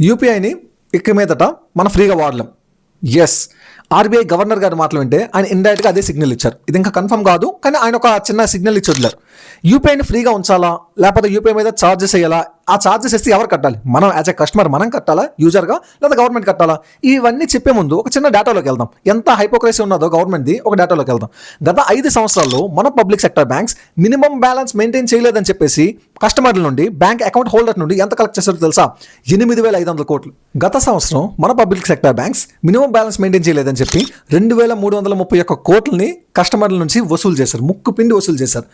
యూపీఐని ఇక మీదట మనం ఫ్రీగా వాడలేం. ఎస్, ఆర్బీఐ గవర్నర్ గారి మాటలు వింటే ఆయన ఇండైరెక్ట్గా అదే సిగ్నల్ ఇచ్చారు. ఇది ఇంకా కన్ఫర్మ్ కాదు, కానీ ఆయన ఒక చిన్న సిగ్నల్ ఇచ్చి వదిలారు. యూపీఐని ఫ్రీగా ఉంచాలా, లేకపోతే యూపీఐ మీద ఛార్జెస్ వేయాలా, ఆ ఛార్జెస్ ఇస్తే ఎవరు కట్టాలి? మనం యాజ్ ఎ కస్టమర్ మనం కట్టాలా, యూజర్గా, లేదా గవర్నమెంట్ కట్టాలా? ఇవన్నీ చెప్పే ముందు ఒక చిన్న డేటాలోకి వెళ్దాం. ఎంత హైపోక్రసీ ఉన్నదో గవర్నమెంట్ది ఒక డేటాలోకి వెళ్దాం. గత 5 సంవత్సరాల్లో మన public sector banks minimum balance maintain చేయలేదని చెప్పేసి కస్టమర్ల నుండి, బ్యాంక్ అకౌంట్ హోల్డర్ నుండి ఎంత కలెక్ట్ చేస్తారో తెలుసా? 8,500 కోట్లు. గత సంవత్సరం మన public sector banks minimum balance maintain చేయలేదని చెప్పి 2,331 కోట్లని కస్టమర్ల నుంచి వసూలు చేశారు, ముక్కు పిండి వసూలు చేశారు.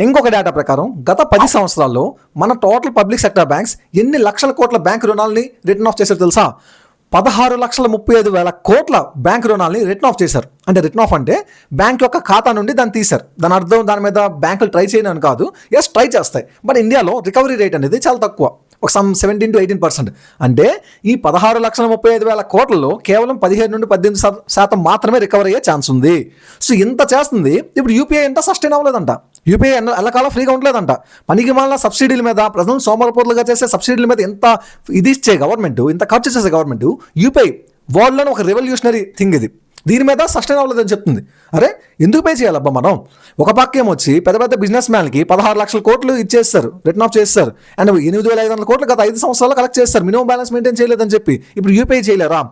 ఇంకొక డేటా ప్రకారం గత 10 సంవత్సరాల్లో మన టోటల్ పబ్లిక్ సెక్టర్ బ్యాంక్స్ ఎన్ని లక్షల కోట్ల బ్యాంక్ రుణాలని రిటర్న్ ఆఫ్ చేశారు తెలుసా? 16,35,000 కోట్ల బ్యాంక్ రుణాలని రిటర్న్ ఆఫ్ చేశారు. అంటే రిటర్న్ ఆఫ్ అంటే బ్యాంక్ యొక్క ఖాతా నుండి దాన్ని తీశారు. దాని అర్థం దాని మీద బ్యాంకులు ట్రై చేయని కాదు, ఎస్ ట్రై చేస్తాయి, బట్ ఇండియాలో రికవరీ రేట్ అనేది చాలా తక్కువ, ఒక 17 to 18%. అంటే ఈ 16,35,000 కోట్లలో కేవలం 17 నుండి 18% మాత్రమే రికవర్ అయ్యే ఛాన్స్ ఉంది. సో ఇంత చేస్తుంది. ఇప్పుడు యూపీఐ ఎంత సస్టైన్ అవ్వలేదంట, యూపీఐ ఎల్లకాలం ఫ్రీగా ఉండలేదంట. పనికి మాలిన సబ్సిడీల మీద, ప్రజలను సోమరపోతులుగా చేసే సబ్సిడీల మీద ఎంత ఇది ఇచ్చే గవర్నమెంట్, ఇంత ఖర్చు చేసే గవర్నమెంట్, యూపీఐ వరల్డ్లోనే ఒక రెవల్యూషనరీ థింగ్ ఇది, దీని మీద సస్టైన్ అవ్వలేదని చెప్తుంది. అరే ఎందుకు పే చేయాలబ్బా మనం? ఒక పక్కేమో వచ్చి పెద్ద పెద్ద బిజినెస్ మ్యాన్కి 16 లక్షల కోట్లు ఇచ్చేస్తారు, రిటర్న్ ఆఫ్ చేస్తారు. అండ్ 8,500 కోట్లు గత 5 సంవత్సరాలు కలెక్ట్ చేస్తారు మినిమం బ్యాలెన్స్ మెయింటైన్ చేయలేదని చెప్పి. ఇప్పుడు యూపీఐ చేయలేరా?